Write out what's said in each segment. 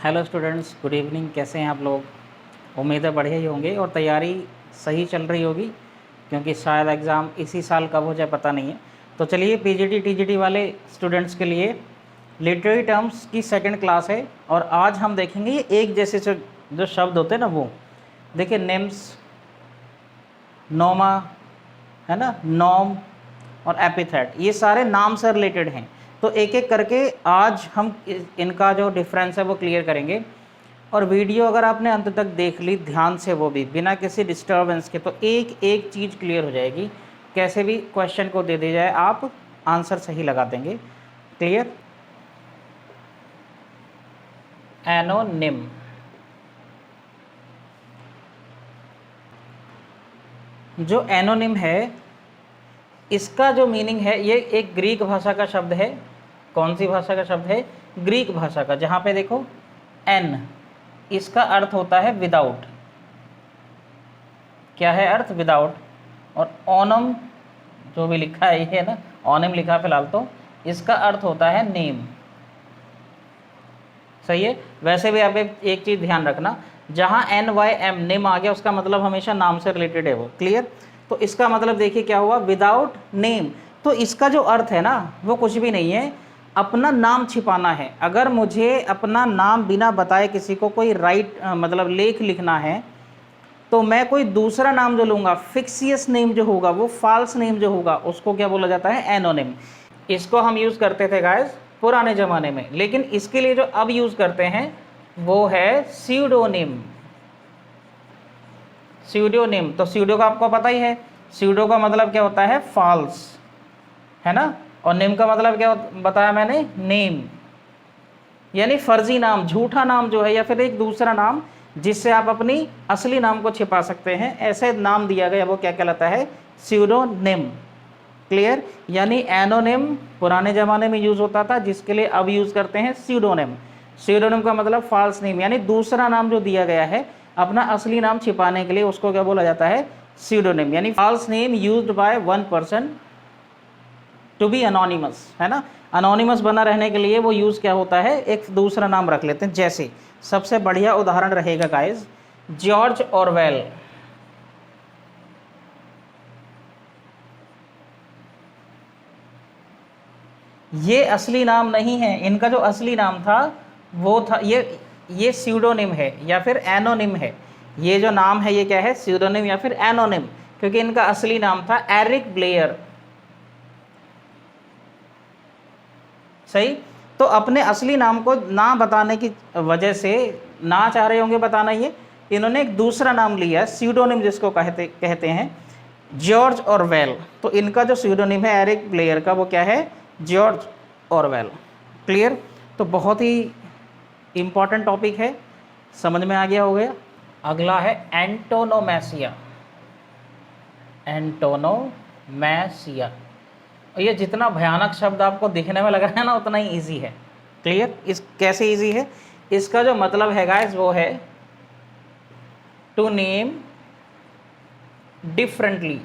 Hello students, good evening. कैसे हैं आप लोग? उम्मीद है बढ़िया ही होंगे और तैयारी सही चल रही होगी, क्योंकि शायद एग्ज़ाम इसी साल कब हो जाए पता नहीं है। तो चलिए, पीजीटी टीजीटी वाले स्टूडेंट्स के लिए लिटरेरी टर्म्स की सेकंड क्लास है और आज हम देखेंगे ये एक जैसे जो शब्द होते हैं ना, वो देखिए, नेम्स, नोमा, है ना, नॉम और एपिथेट, ये सारे नाम से रिलेटेड हैं। तो एक एक करके आज हम इनका जो डिफरेंस है वो क्लियर करेंगे। और वीडियो अगर आपने अंत तक देख ली ध्यान से, वो भी बिना किसी डिस्टर्बेंस के, तो एक एक चीज़ क्लियर हो जाएगी। कैसे भी क्वेश्चन को दे दिया जाए आप आंसर सही लगा देंगे। क्लियर? एनोनिम, जो एनोनिम है इसका जो मीनिंग है, ये एक ग्रीक भाषा का शब्द है। कौन सी भाषा का शब्द है? ग्रीक भाषा का। जहाँ पे देखो एन, इसका अर्थ होता है विदाउट। क्या है अर्थ? विदाउट। और ओनम जो भी लिखा है, ये है ना, ओनम लिखा फिलहाल, तो इसका अर्थ होता है नेम। सही है। वैसे भी आप एक चीज़ ध्यान रखना, जहाँ NYM नेम आ गया उसका मतलब हमेशा नाम से रिलेटेड है वो। क्लियर? तो इसका मतलब देखिए क्या हुआ, विदाउट नेम। तो इसका जो अर्थ है ना वो कुछ भी नहीं है, अपना नाम छिपाना है। अगर मुझे अपना नाम बिना बताए किसी को कोई मतलब लेख लिखना है, तो मैं कोई दूसरा नाम जो लूँगा, फिक्सियस नेम जो होगा, वो फॉल्स नेम जो होगा, उसको क्या बोला जाता है? एनोनिम। इसको हम यूज़ करते थे गाइस पुराने ज़माने में, लेकिन इसके लिए जो अब यूज़ करते हैं वो है स्यूडोनिम। स्यूडोनिम, तो स्यूडो का आपको पता ही है, स्यूडो का मतलब क्या होता है? फॉल्स, है ना। और नेम का मतलब क्या बताया मैंने? नेम, यानी फर्जी नाम, झूठा नाम जो है, या फिर एक दूसरा नाम जिससे आप अपनी असली नाम को छिपा सकते हैं, ऐसे नाम दिया गया वो क्या कहलाता है? स्यूडोनिम। क्लियर? यानी एनोनिम पुराने ज़माने में यूज़ होता था, जिसके लिए अब यूज़ करते हैं स्यूडोनिम। स्यूडोनिम का मतलब फॉल्स नेम, यानी दूसरा नाम जो दिया गया है अपना असली नाम छिपाने के लिए, उसको क्या बोला जाता है? स्यूडोनिम। यानी false name used by one person to be anonymous, है ना। अनोनिमस बना रहने के लिए वो यूज़ क्या होता है? एक दूसरा नाम रख लेते हैं। जैसे सबसे बढ़िया उदाहरण रहेगा गाइस, जॉर्ज ऑरवेल। ये असली नाम नहीं है, इनका जो असली नाम था वो था ये स्यूडोनिम है या फिर एनोनिम है। ये जो नाम है ये क्या है? स्यूडोनिम या फिर एनोनिम, क्योंकि इनका असली नाम था एरिक ब्लेयर। सही। तो अपने असली नाम को ना बताने की वजह से, ना चाह रहे होंगे बताना, ये इन्होंने एक दूसरा नाम लिया, स्यूडोनिम जिसको कहते हैं जॉर्ज ऑरवेल। तो इनका जो स्यूडोनिम है एरिक ब्लेयर का, वो क्या है? George Orwell. क्लियर? तो बहुत ही इम्पॉर्टेंट टॉपिक है, समझ में आ गया हो गया। अगला है एंटोनोमेसिया। एंटोनोमेसिया, ये जितना भयानक शब्द आपको दिखने में लग रहा है ना, उतना ही इजी है। क्लियर? इस कैसे इजी है? इसका जो मतलब है गाइस वो है टू नेम डिफरेंटली,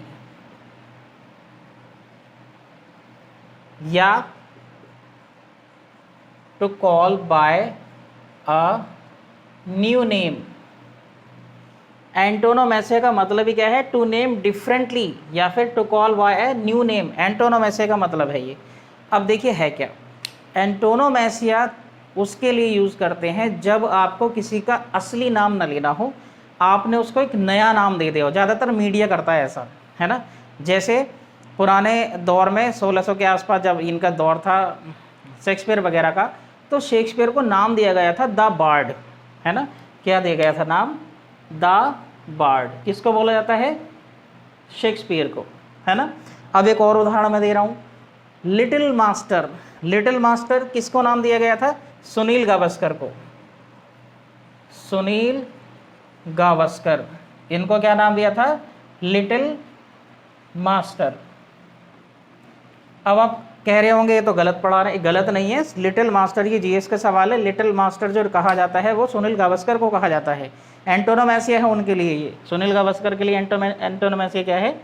या to call by a new name. Antonomasia का मतलब ही क्या है? टू नेम डिफरेंटली या फिर to call by a new name. Antonomasia का मतलब है ये। अब देखिए है क्या, एंटोनोमेसिया उसके लिए यूज़ करते हैं जब आपको किसी का असली नाम न लेना हो, आपने उसको एक नया नाम दे दिया हो। ज़्यादातर मीडिया करता है ऐसा, है ना। जैसे पुराने दौर में 1600 के आसपास जब इनका दौर था शेक्सपियर वगैरह का, तो शेक्सपियर को नाम दिया गया था द बार्ड, है ना। क्या दिया गया था नाम? The bard. किसको बोला जाता है? शेक्सपियर को, है ना। अब एक और उदाहरण मैं दे रहा हूँ, लिटिल मास्टर। लिटिल मास्टर किसको नाम दिया गया था? सुनील गावस्कर को। सुनील गावस्कर, इनको क्या नाम दिया था? Little master. अब आप कह रहे होंगे ये तो गलत पढ़ा रहे हैं। गलत नहीं है, लिटिल मास्टर ये जीएस का सवाल है। लिटिल मास्टर जो कहा जाता है वो सुनील गावस्कर को कहा जाता है। एंटोनोमेसिया है उनके लिए, ये सुनील गावस्कर के लिए एंटोनोमेसिया क्या है?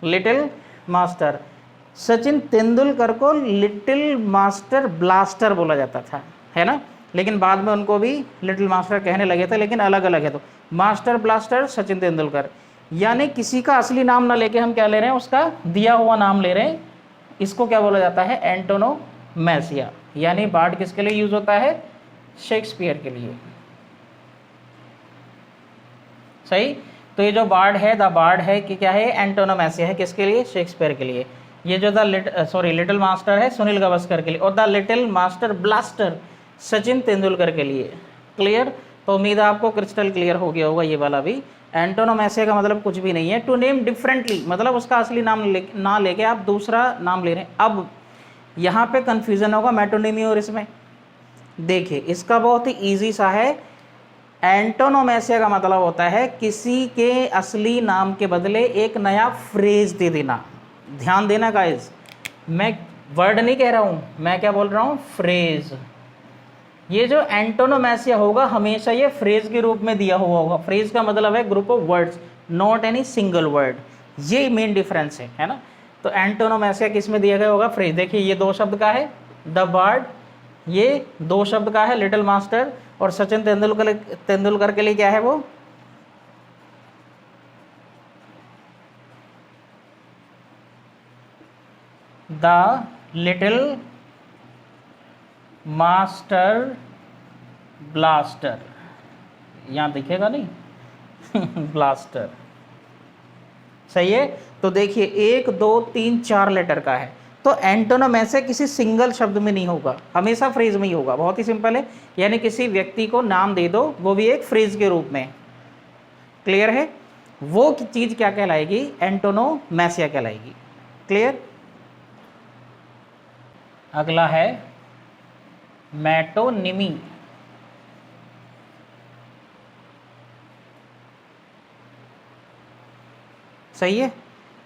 Little master. सचिन तेंदुलकर को लिटिल मास्टर ब्लास्टर बोला जाता था, है ना। लेकिन बाद में उनको भी लिटिल मास्टर कहने लगे थे, लेकिन अलग अलग है। तो मास्टर ब्लास्टर सचिन तेंदुलकर, यानी किसी का असली नाम ना लेके हम क्या ले रहे हैं, उसका दिया हुआ नाम ले रहे हैं। इसको क्या बोला जाता है, एंटोनोमैसिया। यानी बार्ड किसके लिए यूज होता है, शेक्सपियर के लिए। सही। तो ये जो बार्ड है, द बार्ड है कि क्या है, एंटोनोमैसिया है, किसके लिए, शेक्सपियर के लिए। ये जो लिटिल मास्टर है सुनील गावस्कर के लिए, और the little master blaster Sachin Tendulkar के लिए। क्लियर। तो उम्मीद है आपको क्रिस्टल क्लियर हो गया होगा ये वाला भी। एंटोनोमैसिया का मतलब कुछ भी नहीं है, टू नेम डिफरेंटली, मतलब उसका असली नाम ना लेके आप दूसरा नाम ले रहे हैं। अब यहाँ पे कंफ्यूजन होगा मेटोनिमी और इसमें। देखिए इसका बहुत ही ईजी सा है। एंटोनोमैसिया का मतलब होता है किसी के असली नाम के बदले एक नया फ्रेज दे देना। ध्यान देना गाइस, मैं वर्ड नहीं कह रहा हूँ, मैं क्या बोल रहा हूँ, फ्रेज। ये जो एंटोनोमैसिया होगा हमेशा ये फ्रेज के रूप में दिया हुआ होगा। फ्रेज का मतलब है group of words, not any single word. ये मेन डिफरेंस है ना। तो एंटोनोमैसिया किस में दिया गया होगा, फ्रेज। देखिए ये 2 शब्द का है, द बर्ड, ये 2 शब्द का है, लिटिल मास्टर, और सचिन तेंदुलकर के लिए क्या है वो, द लिटिल मास्टर ब्लास्टर। यहाँ दिखेगा नहीं ब्लास्टर। सही है। तो देखिए 1 2 3 4 लेटर का है। तो एंटोनोमैसिया किसी सिंगल शब्द में नहीं होगा, हमेशा फ्रेज में ही होगा। बहुत ही सिंपल है। यानी किसी व्यक्ति को नाम दे दो, वो भी एक फ्रेज के रूप में। क्लियर है। वो चीज क्या कहलाएगी, एंटोनोमैसिया कहलाएगी। क्लियर। अगला है मेटोनिमी। सही है।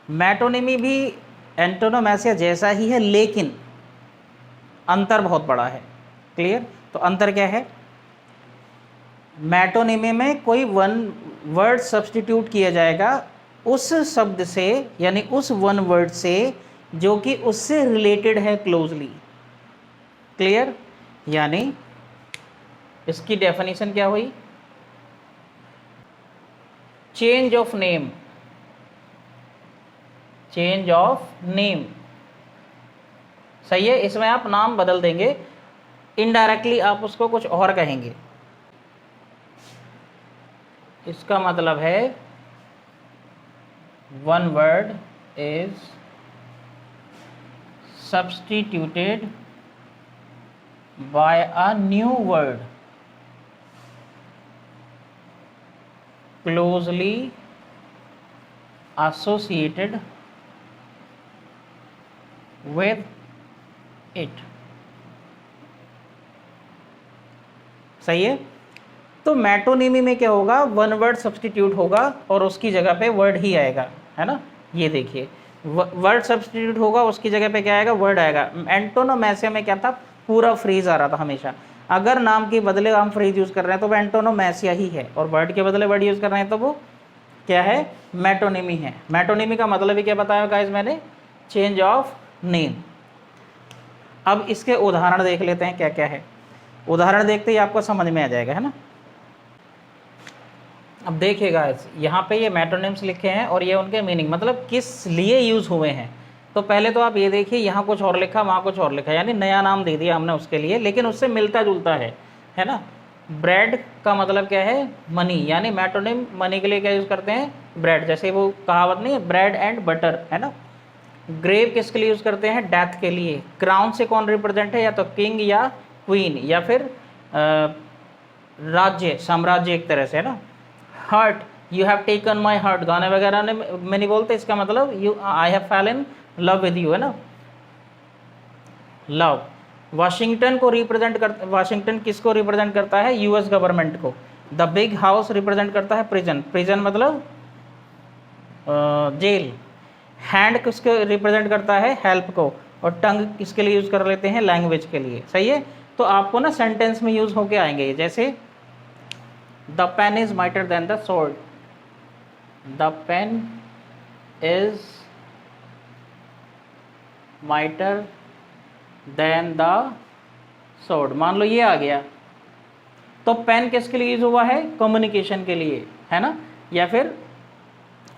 मेटोनिमी भी एंटोनोमैसिया जैसा ही है, लेकिन अंतर बहुत बड़ा है। क्लियर। तो अंतर क्या है, मेटोनिमी में कोई वन वर्ड सब्स्टिट्यूट किया जाएगा उस शब्द से, यानी उस वन वर्ड से जो कि उससे रिलेटेड है क्लोजली। क्लियर। यानी इसकी डेफिनेशन क्या हुई, change of name, change of name. सही है। इसमें आप नाम बदल देंगे, इनडायरेक्टली आप उसको कुछ और कहेंगे। इसका मतलब है one word is substituted by a new word closely associated with it। सही है। तो मेटोनिमी में क्या होगा, वन वर्ड सब्स्टिट्यूट होगा और उसकी जगह पे वर्ड ही आएगा, है ना। ये देखिए वर्ड सब्स्टिट्यूट होगा, उसकी जगह पे क्या आएगा, वर्ड आएगा। एंटोनोमैसिया में क्या था, पूरा फ्रेज आ रहा था हमेशा। अगर नाम के बदले हम फ्रेज यूज कर रहे हैं तो वो एंटोनोमैसिया ही है, और वर्ड के बदले वर्ड यूज कर रहे हैं तो वो क्या है, मेटोनिमी है। मेटोनिमी का मतलब ही क्या बताया गाइस मैंने, चेंज ऑफ नेम। अब इसके उदाहरण देख लेते हैं क्या क्या है। उदाहरण देखते ही आपको समझ में आ जाएगा, है ना। अब देखिए गाइस, यहाँ पे ये मेटोनिम्स लिखे हैं और ये उनके मीनिंग, मतलब किस लिए यूज हुए हैं। तो पहले तो आप ये देखिए, यहाँ कुछ और लिखा, वहाँ कुछ और लिखा, यानी नया नाम दे दिया हमने उसके लिए, लेकिन उससे मिलता जुलता है ना। ब्रेड का मतलब क्या है, मनी, यानी मेटोनिम मनी के लिए क्या यूज़ करते हैं, ब्रेड। जैसे वो कहावत नहीं है, ब्रेड एंड बटर, है ना। ग्रेव किसके लिए यूज़ करते हैं, डेथ के लिए। क्राउन से कौन रिप्रेजेंट है, या तो किंग या क्वीन, या फिर राज्य, साम्राज्य एक तरह से, है ना। Heart, you have taken my heart, गाने वगैरह में नहीं बोलते, इसका मतलब यू आई हैव फैल इन लव विद यू, है ना, लव। वाशिंगटन को रिप्रेजेंट कर, वाशिंगटन किसको रिप्रेजेंट करता है, यूएस गवर्नमेंट को। द बिग हाउस रिप्रेजेंट करता है प्रिजन, प्रिजन मतलब जेल। हैंड किसको रिप्रेजेंट करता है, हेल्प को। और टंग किसके लिए यूज कर लेते हैं, लैंग्वेज के लिए। सही है। तो आपको ना सेंटेंस में यूज होके आएंगे, जैसे the pen is mightier than the sword, the pen is mightier than the sword. मान लो ये आ गया, तो पेन किसके लिए यूज हुआ है? कम्युनिकेशन के लिए, है ना, या फिर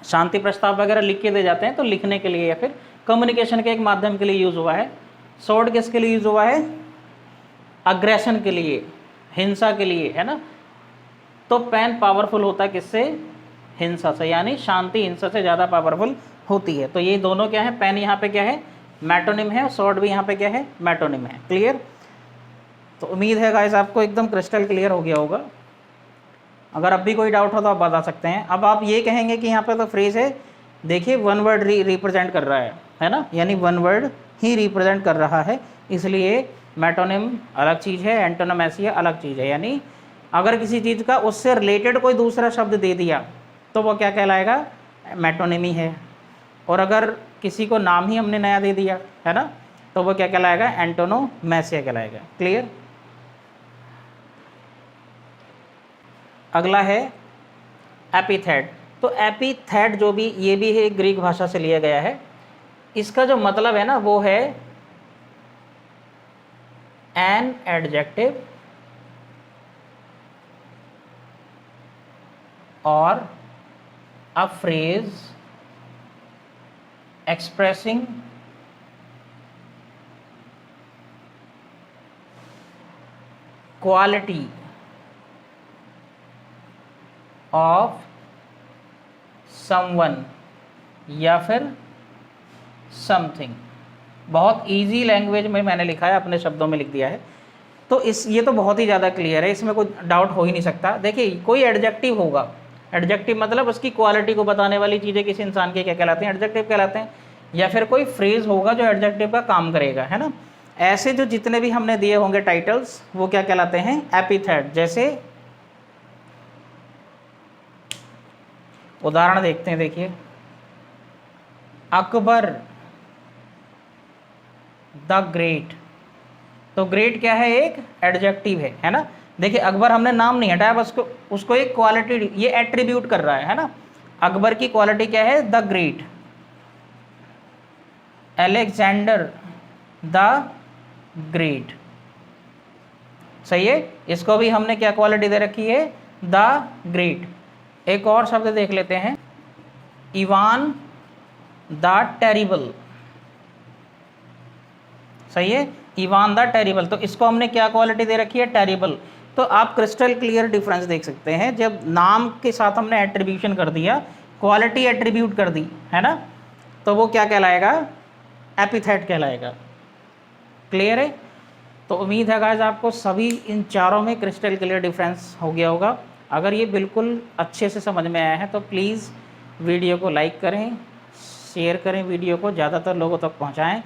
शांति प्रस्ताव वगैरह लिख के दे जाते हैं तो लिखने के लिए, या फिर कम्युनिकेशन के एक माध्यम के लिए यूज हुआ है। स्वॉर्ड किसके लिए यूज हुआ है? अग्रेशन के लिए, हिंसा के लिए, है ना। तो पेन पावरफुल होता है किससे? हिंसा से, यानी शांति हिंसा से ज़्यादा पावरफुल होती है। तो ये दोनों क्या है? पेन यहाँ पे क्या है? मेटोनिम है, और स्वॉर्ड भी यहाँ पे क्या है? मेटोनिम है। क्लियर? तो उम्मीद है गाइस आपको एकदम क्रिस्टल क्लियर हो गया होगा। अगर अब भी कोई डाउट हो तो आप बता सकते हैं। अब आप ये कहेंगे कि यहाँ पे तो फ्रेज है, देखिए वन वर्ड रिप्रेजेंट कर रहा है ना, यानी वन वर्ड ही रिप्रेजेंट कर रहा है, इसलिए मेटोनिम अलग चीज़ है, एंटोनिमेसिया अलग चीज़ है। यानी अगर किसी चीज़ का उससे रिलेटेड कोई दूसरा शब्द दे दिया तो वो क्या कहलाएगा? मेटोनिमी है। और अगर किसी को नाम ही हमने नया दे दिया, है ना, तो वो क्या कहलाएगा? एंटोनोमेसिया कहलाएगा। क्लियर? अगला है एपिथेट। तो एपिथेट जो भी, ये भी है ग्रीक भाषा से लिया गया है। इसका जो मतलब है ना वो है एन एडजेक्टिव और a phrase expressing quality of someone या फिर समथिंग। बहुत इजी लैंग्वेज में मैंने लिखा है, अपने शब्दों में लिख दिया है। तो ये तो बहुत ही ज़्यादा क्लियर है, इसमें कोई डाउट हो ही नहीं सकता। देखिए कोई एडजेक्टिव होगा, एडजेक्टिव मतलब उसकी क्वालिटी को बताने वाली चीज़ें किसी इंसान की क्या कहलाते हैं? एडजेक्टिव कहलाते हैं। या फिर कोई फ्रेज होगा जो एडजेक्टिव का काम करेगा, है ना। ऐसे जो जितने भी हमने दिए होंगे टाइटल्स वो क्या कहलाते हैं? एपिथेट। जैसे उदाहरण देखते हैं, देखिए अकबर द ग्रेट। तो ग्रेट क्या है? एक एडजेक्टिव है ना। देखिए अकबर हमने नाम नहीं हटाया, बस उसको एक क्वालिटी, ये एट्रीब्यूट कर रहा है ना। अकबर की क्वालिटी क्या है? The great. Alexander the great, सही है। इसको भी हमने क्या क्वालिटी दे रखी है? The great. एक और शब्द देख लेते हैं, इवान द टेरिबल, सही है, इवान द टेरिबल। तो इसको हमने क्या क्वालिटी दे रखी है? टेरिबल। तो आप क्रिस्टल क्लियर डिफरेंस देख सकते हैं, जब नाम के साथ हमने एट्रीब्यूशन कर दिया, क्वालिटी एट्रीब्यूट कर दी, है ना, तो वो क्या कहलाएगा? एपिथेट कहलाएगा। क्लियर है? तो उम्मीद है गाइस आपको सभी इन चारों में क्रिस्टल क्लियर डिफरेंस हो गया होगा। अगर ये बिल्कुल अच्छे से समझ में आया है तो प्लीज़ वीडियो को लाइक करें, शेयर करें, वीडियो को ज़्यादातर लोगों तक पहुँचाएँ।